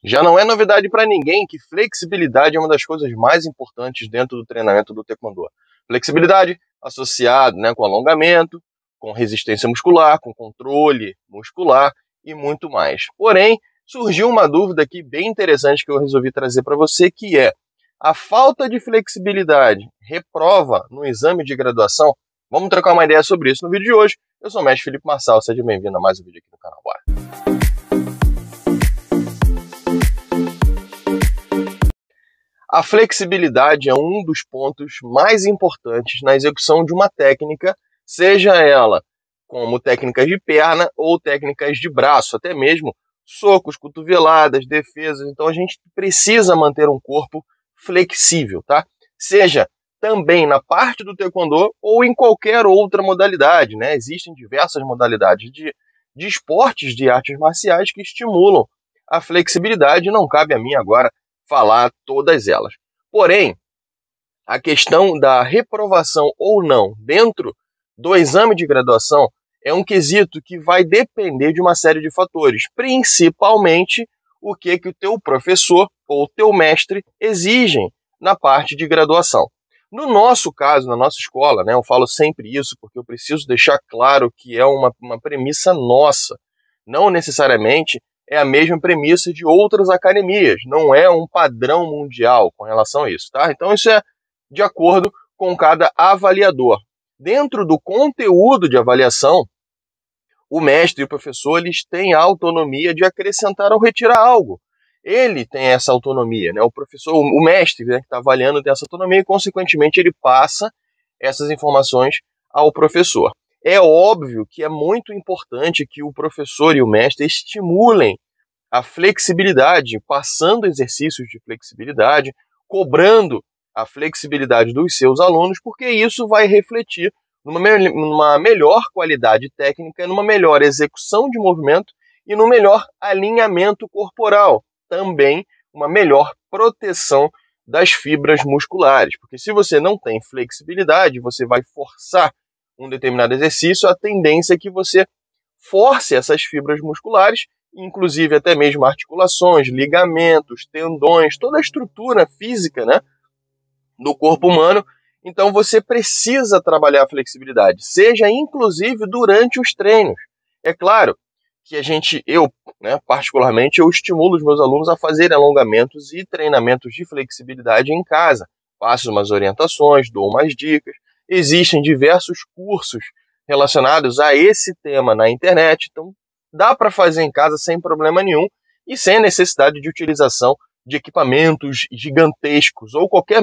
Já não é novidade para ninguém que flexibilidade é uma das coisas mais importantes dentro do treinamento do Taekwondo. Flexibilidade associado, com alongamento, com resistência muscular, com controle muscular e muito mais. Porém, surgiu uma dúvida aqui bem interessante que eu resolvi trazer para você, que é: a falta de flexibilidade reprova no exame de graduação? Vamos trocar uma ideia sobre isso no vídeo de hoje. Eu sou o mestre Felipe Marçal, seja bem-vindo a mais um vídeo aqui no canal. Bora! A flexibilidade é um dos pontos mais importantes na execução de uma técnica, seja ela como técnicas de perna ou técnicas de braço, até mesmo socos, cotoveladas, defesas. Então a gente precisa manter um corpo flexível, tá? Seja também na parte do Taekwondo ou em qualquer outra modalidade, né? Existem diversas modalidades de esportes de artes marciais que estimulam a flexibilidade, não cabe a mim agora falar todas elas. Porém, a questão da reprovação ou não dentro do exame de graduação é um quesito que vai depender de uma série de fatores, principalmente o que o teu professor ou o teu mestre exigem na parte de graduação. No nosso caso, na nossa escola, eu falo sempre isso porque eu preciso deixar claro que é uma premissa nossa, não necessariamente é a mesma premissa de outras academias, não é um padrão mundial com relação a isso, tá? Então isso é de acordo com cada avaliador. Dentro do conteúdo de avaliação, o mestre e o professor eles têm a autonomia de acrescentar ou retirar algo. Ele tem essa autonomia, O professor, o mestre que está avaliando tem essa autonomia e, consequentemente, ele passa essas informações ao professor. É óbvio que é muito importante que o professor e o mestre estimulem a flexibilidade, passando exercícios de flexibilidade, cobrando a flexibilidade dos seus alunos, porque isso vai refletir numa melhor qualidade técnica, numa melhor execução de movimento e no melhor alinhamento corporal. Também uma melhor proteção das fibras musculares, porque se você não tem flexibilidade, você vai forçar um determinado exercício, a tendência é que você force essas fibras musculares, inclusive até mesmo articulações, ligamentos, tendões, toda a estrutura física, do corpo humano. Então você precisa trabalhar a flexibilidade, seja inclusive durante os treinos. É claro que particularmente, eu estimulo os meus alunos a fazerem alongamentos e treinamentos de flexibilidade em casa. Passo umas orientações, dou umas dicas. Existem diversos cursos relacionados a esse tema na internet, então dá para fazer em casa sem problema nenhum e sem a necessidade de utilização de equipamentos gigantescos ou qualquer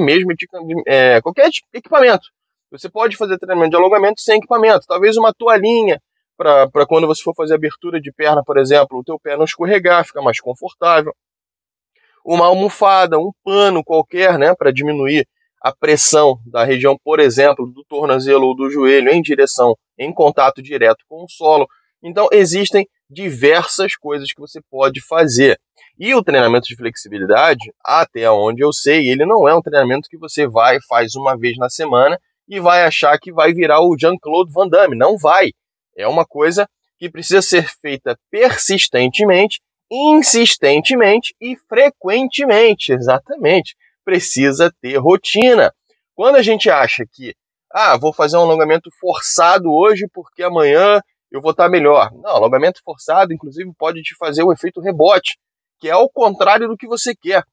equipamento. Você pode fazer treinamento de alongamento sem equipamento, talvez uma toalhinha para quando você for fazer abertura de perna, por exemplo, o teu pé não escorregar, fica mais confortável. Uma almofada, um pano qualquer, para diminuir a pressão da região, por exemplo, do tornozelo ou do joelho em contato direto com o solo. Então, existem diversas coisas que você pode fazer. E o treinamento de flexibilidade, até onde eu sei, ele não é um treinamento que você faz uma vez na semana e vai achar que vai virar o Jean-Claude Van Damme. Não vai. É uma coisa que precisa ser feita persistentemente, insistentemente e frequentemente. Exatamente. Precisa ter rotina. Quando a gente acha que, vou fazer um alongamento forçado hoje porque amanhã eu vou estar melhor. Não, alongamento forçado, inclusive, pode te fazer o efeito rebote, que é ao contrário do que você quer.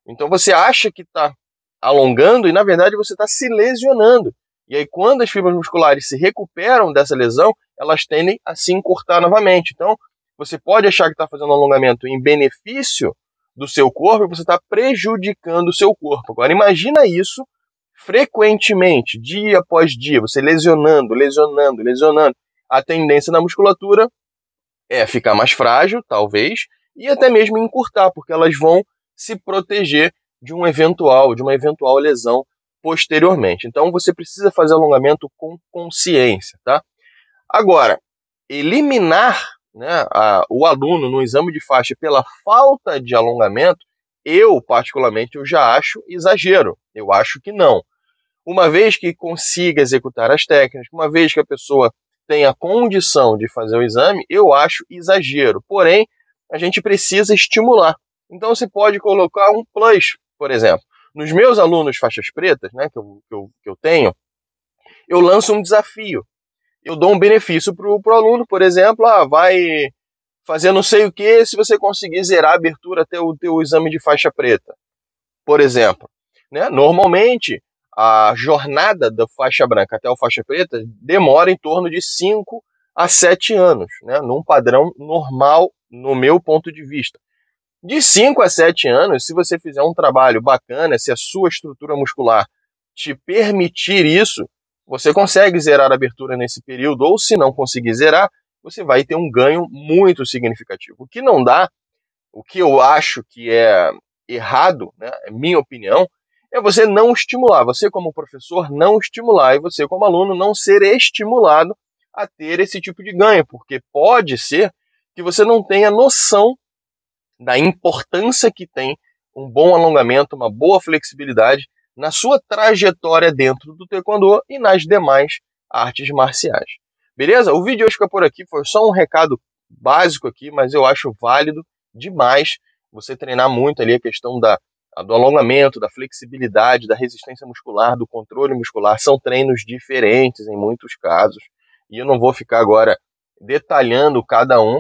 Então você acha que está alongando e, na verdade, você está se lesionando. E aí, quando as fibras musculares se recuperam dessa lesão, elas tendem a se encurtar novamente. Então, você pode achar que está fazendo um alongamento em benefício do seu corpo e você está prejudicando o seu corpo. Agora, imagina isso frequentemente, dia após dia, você lesionando. A tendência na musculatura é ficar mais frágil, talvez, e até mesmo encurtar, porque elas vão se proteger de uma eventual lesão posteriormente. Então você precisa fazer alongamento com consciência, tá? Agora, eliminar o aluno no exame de faixa pela falta de alongamento, particularmente, eu já acho exagero. Eu acho que não. Uma vez que consiga executar as técnicas, uma vez que a pessoa tenha condição de fazer o exame, eu acho exagero. Porém, a gente precisa estimular. Então você pode colocar um plus, por exemplo. Nos meus alunos faixas pretas, né, que eu tenho, eu lanço um desafio. Eu dou um benefício para o aluno, por exemplo, vai fazer não sei o que se você conseguir zerar a abertura até o teu exame de faixa preta, por exemplo. Né? Normalmente, a jornada da faixa branca até a faixa preta demora em torno de 5 a 7 anos, né? Num padrão normal, no meu ponto de vista. De 5 a 7 anos, se você fizer um trabalho bacana, se a sua estrutura muscular te permitir isso, você consegue zerar a abertura nesse período, ou se não conseguir zerar, você vai ter um ganho muito significativo. O que não dá, o que eu acho que é errado, né, é minha opinião, é você não estimular, você como professor não estimular e você como aluno não ser estimulado a ter esse tipo de ganho, porque pode ser que você não tenha noção da importância que tem um bom alongamento, uma boa flexibilidade na sua trajetória dentro do taekwondo e nas demais artes marciais. Beleza? O vídeo hoje fica por aqui, foi só um recado básico aqui, mas eu acho válido demais você treinar muito ali a questão do alongamento, da flexibilidade, da resistência muscular, do controle muscular. São treinos diferentes em muitos casos, e eu não vou ficar agora detalhando cada um,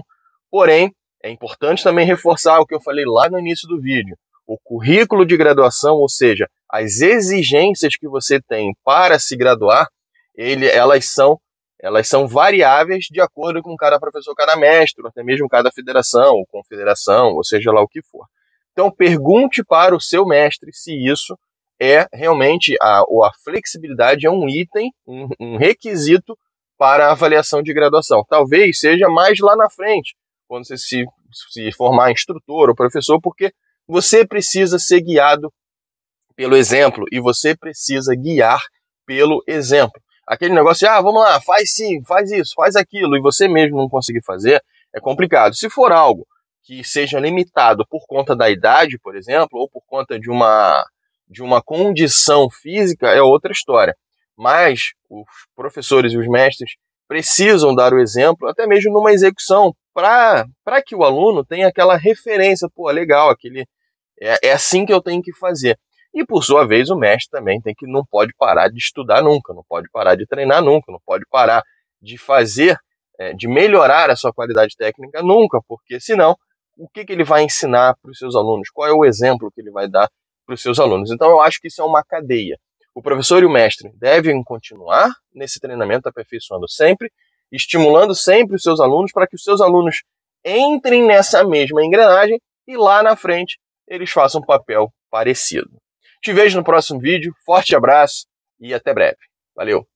porém, é importante também reforçar o que eu falei lá no início do vídeo. O currículo de graduação, ou seja, as exigências que você tem para se graduar, elas são variáveis de acordo com cada professor, cada mestre, até mesmo cada federação ou confederação, ou seja lá o que for. Então, pergunte para o seu mestre se isso é realmente a flexibilidade é um item, um requisito para a avaliação de graduação. Talvez seja mais lá na frente, quando você se formar instrutor ou professor, porque você precisa ser guiado pelo exemplo e você precisa guiar pelo exemplo. Aquele negócio de, vamos lá, faz sim, faz isso, faz aquilo, e você mesmo não conseguir fazer, é complicado. Se for algo que seja limitado por conta da idade, por exemplo, ou por conta de uma condição física, é outra história. Mas os professores e os mestres precisam dar o exemplo, até mesmo numa execução, para que o aluno tenha aquela referência, legal, é assim que eu tenho que fazer. E, por sua vez, o mestre também não pode parar de estudar nunca, não pode parar de treinar nunca, não pode parar de fazer, de melhorar a sua qualidade técnica nunca, porque senão, o que ele vai ensinar para os seus alunos? Qual é o exemplo que ele vai dar para os seus alunos? Então, eu acho que isso é uma cadeia. O professor e o mestre devem continuar nesse treinamento, aperfeiçoando sempre, estimulando sempre os seus alunos para que os seus alunos entrem nessa mesma engrenagem e lá na frente eles façam um papel parecido. Te vejo no próximo vídeo, forte abraço e até breve. Valeu!